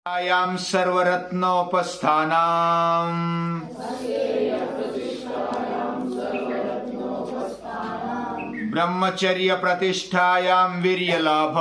आयाम सर्वरत्नोपस्थानाम ब्रह्मचर्य प्रतिष्ठायाम वीर्यलाभ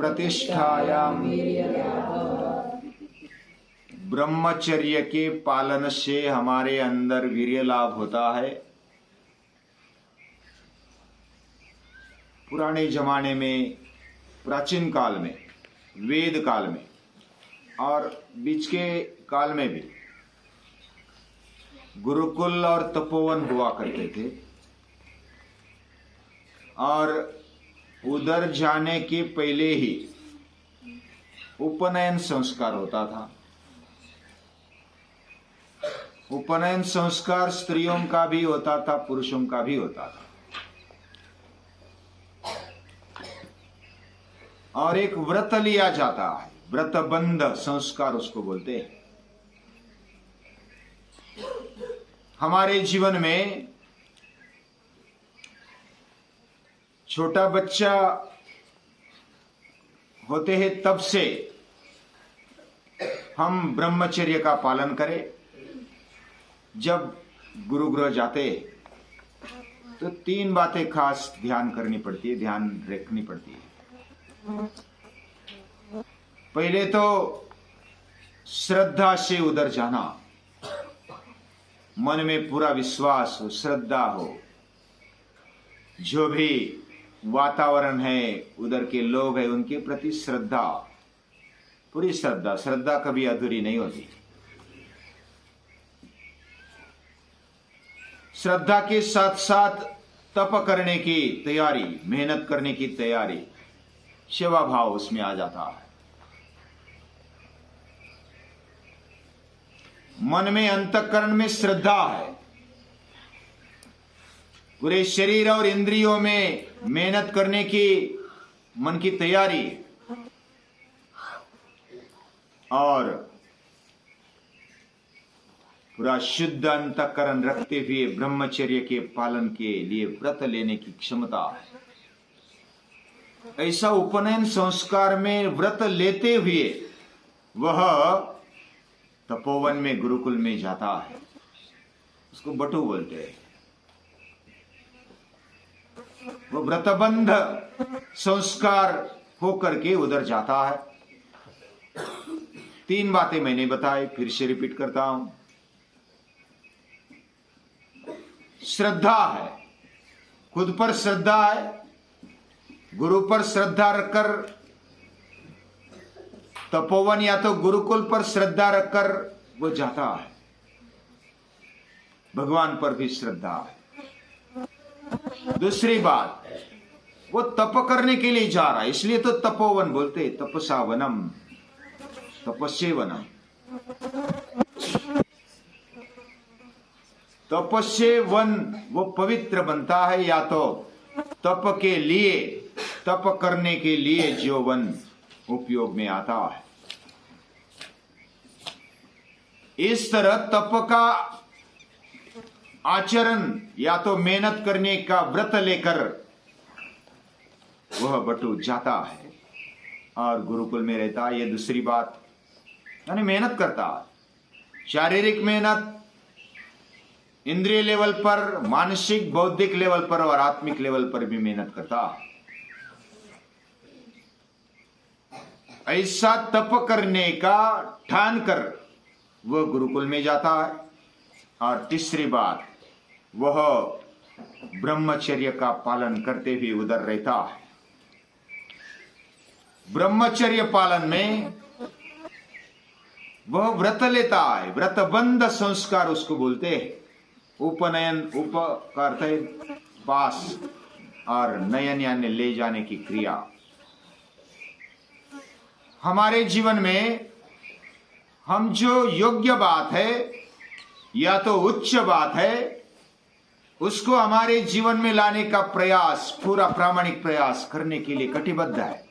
प्रतिष्ठायाम ब्रह्मचर्य के पालन से हमारे अंदर वीर्य लाभ होता है। पुराने जमाने में, प्राचीन काल में, वेद काल में और बीच के काल में भी गुरुकुल और तपोवन हुआ करते थे और उधर जाने के पहले ही उपनयन संस्कार होता था। उपनयन संस्कार स्त्रियों का भी होता था, पुरुषों का भी होता था। और एक व्रत लिया जाता है, व्रतबंध संस्कार उसको बोलते हैं। हमारे जीवन में छोटा बच्चा होते हैं तब से हम ब्रह्मचर्य का पालन करें। जब गुरुगृह जाते तो 3 बातें खास ध्यान करनी पड़ती है, ध्यान रखनी पड़ती है। पहले तो श्रद्धा से उधर जाना, मन में पूरा विश्वास हो, श्रद्धा हो। जो भी वातावरण है, उधर के लोग हैं, उनके प्रति श्रद्धा, पूरी श्रद्धा। श्रद्धा कभी अधूरी नहीं होती। श्रद्धा के साथ साथ तप करने की तैयारी, मेहनत करने की तैयारी, सेवा भाव उसमें आ जाता है। मन में, अंतःकरण में श्रद्धा है, पूरे शरीर और इंद्रियों में मेहनत करने की मन की तैयारी और पूरा शुद्ध अंतःकरण रखते हुए ब्रह्मचर्य के पालन के लिए व्रत लेने की क्षमता है। ऐसा उपनयन संस्कार में व्रत लेते हुए वह तपोवन में, गुरुकुल में जाता है। उसको बटू बोलते हैं। वो व्रतबंध संस्कार होकर के उधर जाता है। 3 बातें मैंने बताई, फिर से रिपीट करता हूं। श्रद्धा है, खुद पर श्रद्धा है, गुरु पर श्रद्धा रखकर, तपोवन या तो गुरुकुल पर श्रद्धा रखकर वो जाता है। भगवान पर भी श्रद्धा है। दूसरी बात, वो तप करने के लिए जा रहा है, इसलिए तो तपोवन बोलते, तपसा वनम, तपस्या वनम। तपस्या वन वो पवित्र बनता है, या तो तप के लिए, तप करने के लिए जो वन उपयोग में आता है। इस तरह तप का आचरण या तो मेहनत करने का व्रत लेकर वह बटू जाता है और गुरुकुल में रहता है। ये दूसरी बात, यानी मेहनत करता है, शारीरिक मेहनत, इंद्रिय लेवल पर, मानसिक बौद्धिक लेवल पर और आत्मिक लेवल पर भी मेहनत करता है। ऐसा तप करने का ठान कर वह गुरुकुल में जाता है। और तीसरी बात, वह ब्रह्मचर्य का पालन करते हुए उधर रहता है। ब्रह्मचर्य पालन में वह व्रत लेता है, व्रतबंध संस्कार उसको बोलते हैं। उपनयन, उप का अर्थ है पास, और नयन यानी ले जाने की क्रिया। हमारे जीवन में हम जो योग्य बात है या तो उच्च बात है, उसको हमारे जीवन में लाने का प्रयास, पूरा प्रामाणिक प्रयास करने के लिए कटिबद्ध है।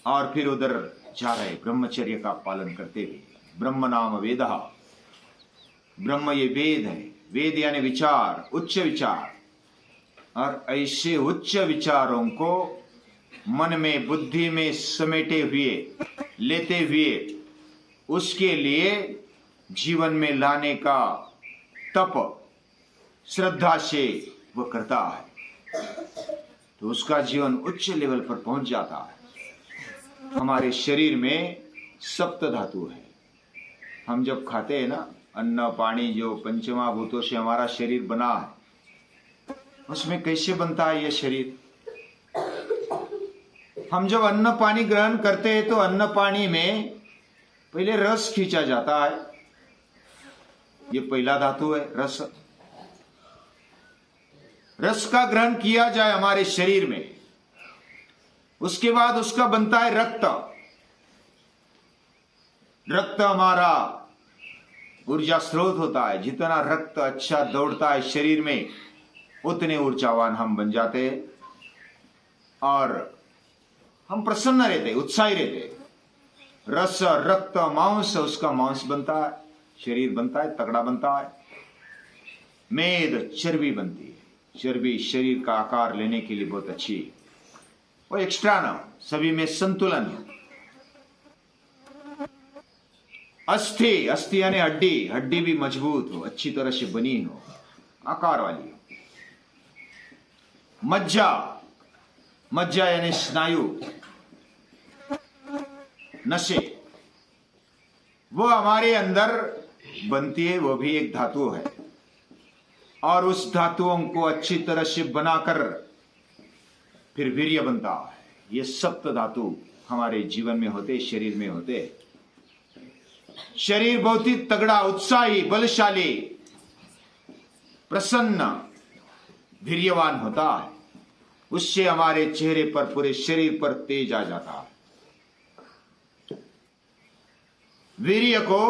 और फिर उधर जा रहे ब्रह्मचर्य का पालन करते हुए। ब्रह्म नाम वेदः, ब्रह्म ये वेद है। वेद यानी विचार, उच्च विचार, और ऐसे उच्च विचारों को मन में बुद्धि में समेटे हुए लेते हुए उसके लिए जीवन में लाने का तप श्रद्धा से वह करता है तो उसका जीवन उच्च लेवल पर पहुंच जाता है। हमारे शरीर में सप्त धातु है। हम जब खाते हैं ना अन्न पानी जो पंचमहाभूतों से हमारा शरीर बना है, उसमें कैसे बनता है यह शरीर? हम जब अन्न पानी ग्रहण करते हैं तो अन्न पानी में पहले रस खींचा जाता है। ये पहला धातु है रस। रस का ग्रहण किया जाए हमारे शरीर में, उसके बाद उसका बनता है रक्त। रक्त हमारा ऊर्जा स्रोत होता है। जितना रक्त अच्छा दौड़ता है शरीर में उतने ऊर्जावान हम बन जाते हैं और हम प्रसन्न रहते, उत्साही रहते। रस रक्त मांस, उसका मांस बनता है, शरीर बनता है, तगड़ा बनता है। मेद चर्बी बनती है। चर्बी शरीर का आकार लेने के लिए बहुत अच्छी है। वो एक्स्ट्रा ना, सभी में संतुलन है। अस्थि, अस्थि यानी हड्डी, हड्डी भी मजबूत हो, अच्छी तरह से बनी हो, आकार वाली हो। मज्जा, मज्जा यानी स्नायु, नशे, वो हमारे अंदर बनती है, वो भी एक धातु है। और उस धातुओं को अच्छी तरह से बनाकर फिर वीर्य बनता है। ये सप्त धातु हमारे जीवन में होते, शरीर में होते। शरीर बहुत ही तगड़ा, उत्साही, बलशाली, प्रसन्न, वीर्यवान होता है। उससे हमारे चेहरे पर, पूरे शरीर पर तेज आ जाता है। वीर्य को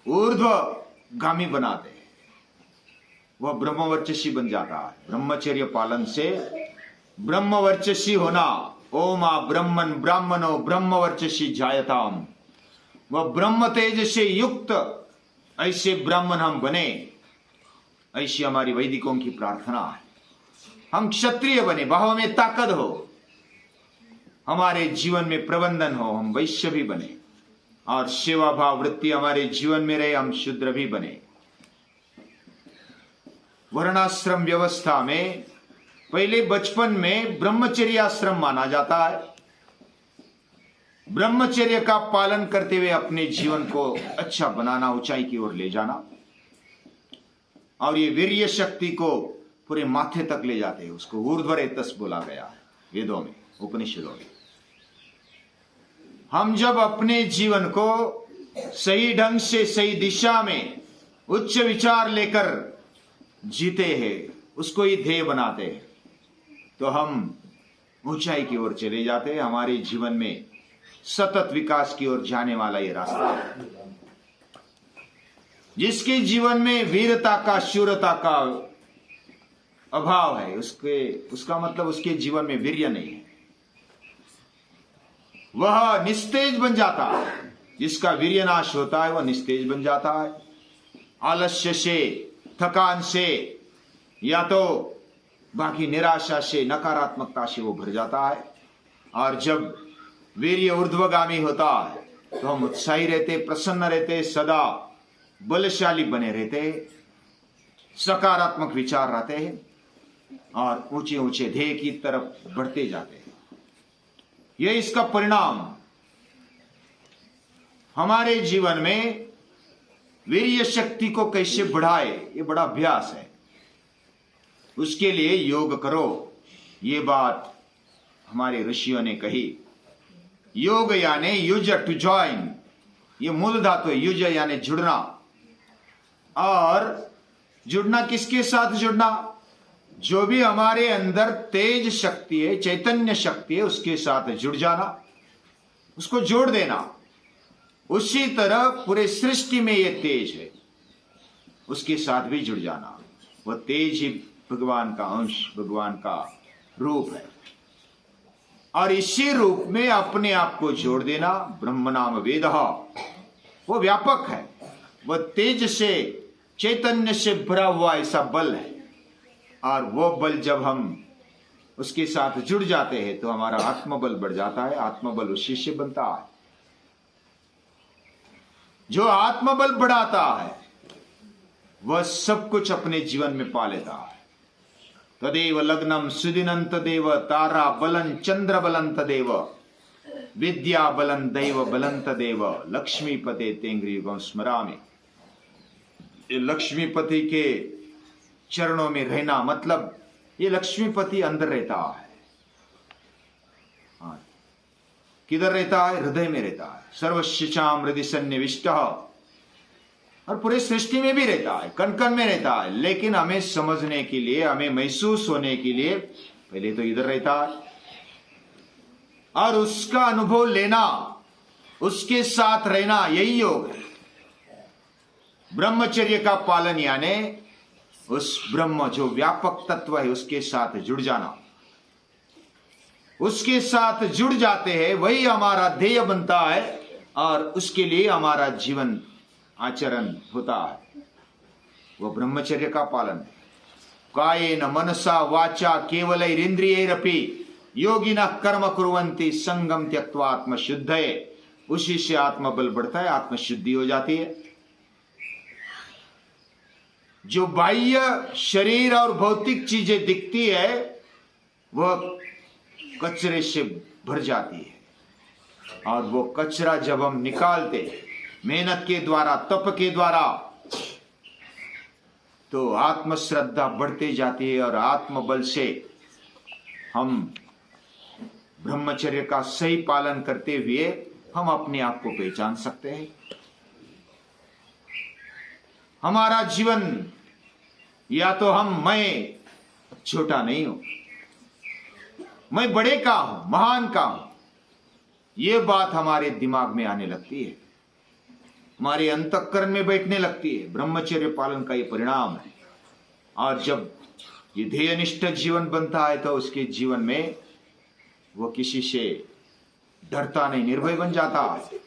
ऊर्ध्वगामी बनाते हैं, वह ब्रह्मवर्चसी बन जाता है। ब्रह्मचर्य पालन से ब्रह्मवर्चसी होना। ओमा ब्रह्मन ब्राह्मणो ब्रह्मवर्चसी जायताम। वह ब्रह्म तेज से युक्त ऐसे ब्राह्मण हम बने, ऐसी हमारी वैदिकों की प्रार्थना है। हम क्षत्रिय बने, बाहों में ताकत हो, हमारे जीवन में प्रबंधन हो, हम वैश्य भी बने और सेवा भाव वृत्ति हमारे जीवन में रहे, हम शूद्र भी बने। वर्णाश्रम व्यवस्था में पहले बचपन में ब्रह्मचर्य आश्रम माना जाता है। ब्रह्मचर्य का पालन करते हुए अपने जीवन को अच्छा बनाना, ऊंचाई की ओर ले जाना। और ये वीर्य शक्ति को पूरे माथे तक ले जाते हैं। उसको ऊर्ध्वरेतस बोला गया है वेदों में, उपनिषदों में। हम जब अपने जीवन को सही ढंग से, सही दिशा में उच्च विचार लेकर जीते हैं, उसको ही ध्येय बनाते हैं, तो हम ऊंचाई की ओर चले जाते हैं। हमारे जीवन में सतत विकास की ओर जाने वाला ये रास्ता है। जिसके जीवन में वीरता का, शूरता का अभाव है, उसका मतलब उसके जीवन में वीर्य नहीं है। वह निस्तेज बन जाता है। जिसका वीर्य नाश होता है वह निस्तेज बन जाता है। आलस्य से, थकान से, या तो बाकी निराशा से, नकारात्मकता से वो भर जाता है। और जब वीर्य ऊर्ध्वगामी होता है तो हम उत्साही रहते, प्रसन्न रहते, सदा बलशाली बने रहते, सकारात्मक विचार रहते हैं और ऊंचे ऊंचे ध्येय की तरफ बढ़ते जाते हैं। यह इसका परिणाम। हमारे जीवन में वीर्य शक्ति को कैसे बढ़ाए, ये बड़ा अभ्यास है। उसके लिए योग करो, ये बात हमारे ऋषियों ने कही। योग यानी युज, टू ज्वाइन, ये मूल धातु है। युज यानी जुड़ना। और जुड़ना किसके साथ जुड़ना? जो भी हमारे अंदर तेज शक्ति है, चैतन्य शक्ति है, उसके साथ जुड़ जाना, उसको जोड़ देना। उसी तरह पूरे सृष्टि में ये तेज है, उसके साथ भी जुड़ जाना। वह तेज ही भगवान का अंश, भगवान का रूप है। और इसी रूप में अपने आप को जोड़ देना। ब्रह्म नाम वेदः, वो व्यापक है। वह तेज से, चैतन्य से भरा हुआ ऐसा बल है और वो बल जब हम उसके साथ जुड़ जाते हैं तो हमारा आत्मबल बढ़ जाता है, आत्मबल उसी से बनता है। जो आत्मबल बढ़ाता है वह सब कुछ अपने जीवन में पा लेता है। तदेव लग्नम सुदिनंत देव तारा बलन चंद्र बलंत देव विद्या बलन दैव बलंत देव लक्ष्मीपते तेंग्री युगम स्मरामि। ये लक्ष्मीपति के चरणों में रहना मतलब ये लक्ष्मीपति अंदर रहता है। हाँ, किधर रहता है? हृदय में रहता है। सर्वशिचाम हृदय सन्निविष्ट, और पूरे सृष्टि में भी रहता है, कण कण में रहता है। लेकिन हमें समझने के लिए, हमें महसूस होने के लिए पहले तो इधर रहता है, और उसका अनुभव लेना, उसके साथ रहना, यही योग है। ब्रह्मचर्य का पालन यानी उस ब्रह्म जो व्यापक तत्व है उसके साथ जुड़ जाना। उसके साथ जुड़ जाते हैं, वही हमारा ध्येय बनता है और उसके लिए हमारा जीवन आचरण होता है। वह ब्रह्मचर्य का पालन। कायेन मनसा वाचा केवलैरिंद्रियैरपि योगिनः कर्म कुर्वन्ति संगम त्यक्त्वा आत्मशुद्धये। उसी से आत्मबल बढ़ता है, आत्मशुद्धि हो जाती है। जो बाह्य शरीर और भौतिक चीजें दिखती है वह कचरे से भर जाती है, और वो कचरा जब हम निकालते मेहनत के द्वारा, तप के द्वारा, तो आत्मश्रद्धा बढ़ती जाती है, और आत्मबल से हम ब्रह्मचर्य का सही पालन करते हुए हम अपने आप को पहचान सकते हैं। हमारा जीवन या तो मैं छोटा नहीं हूं, मैं बड़े का हूं, महान का हूं, यह बात हमारे दिमाग में आने लगती है, हमारे अंतःकरण में बैठने लगती है। ब्रह्मचर्य पालन का यह परिणाम है। और जब ये ध्येयनिष्ठ जीवन बनता है तो उसके जीवन में वो किसी से डरता नहीं, निर्भय बन जाता है,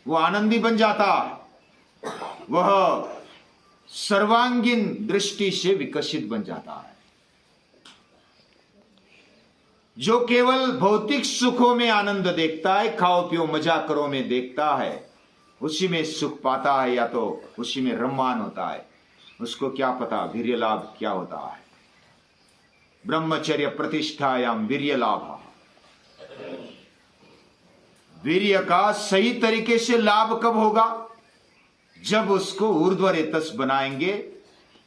वो आनंदी बन जाता है, वह सर्वांगीण दृष्टि से विकसित बन जाता है। जो केवल भौतिक सुखों में आनंद देखता है, खाओ पियो मजा करो में देखता है, उसी में सुख पाता है या तो उसी में रममान होता है। उसको क्या पता वीर्य लाभ क्या होता है। ब्रह्मचर्य प्रतिष्ठायाम वीर्य लाभ। वीर्य का सही तरीके से लाभ कब होगा? जब उसको ऊर्ध्व रेतस बनाएंगे।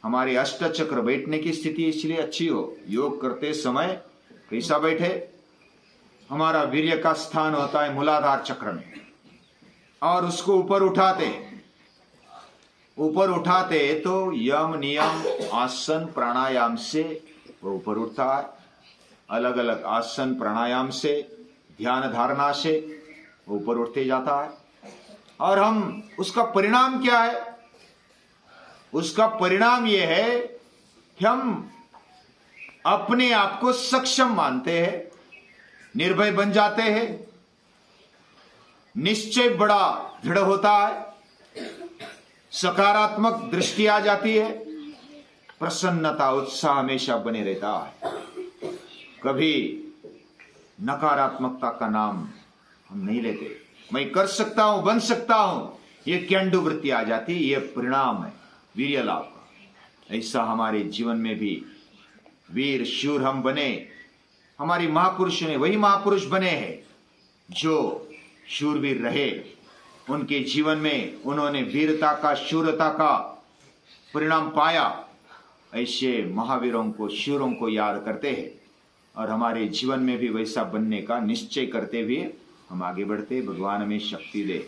हमारे अष्टचक्र बैठने की स्थिति इसलिए अच्छी हो। योग करते समय कैसा बैठे? हमारा वीर्य का स्थान होता है मूलाधार चक्र में, और उसको ऊपर उठाते तो यम नियम आसन प्राणायाम से वो ऊपर उठता है। अलग अलग आसन प्राणायाम से, ध्यान धारणा से ऊपर उठते जाता है। और हम उसका परिणाम क्या है? उसका परिणाम यह है कि हम अपने आप को सक्षम मानते हैं, निर्भय बन जाते हैं, निश्चय बड़ा दृढ़ होता है, सकारात्मक दृष्टि आ जाती है, प्रसन्नता उत्साह हमेशा बने रहता है। कभी नकारात्मकता का नाम हम नहीं लेते। मैं कर सकता हूं, बन सकता हूं, यह कैंडू वृत्ति आ जाती है। यह परिणाम है वीर्य लाभ का। ऐसा हमारे जीवन में भी वीर शूर हम बने। हमारी महापुरुष ने वही महापुरुष बने हैं जो शूरवीर रहे। उनके जीवन में उन्होंने वीरता का, शूरता का परिणाम पाया। ऐसे महावीरों को, शूरों को याद करते हैं और हमारे जीवन में भी वैसा बनने का निश्चय करते हुए हम आगे बढ़ते। भगवान हमें शक्ति दे।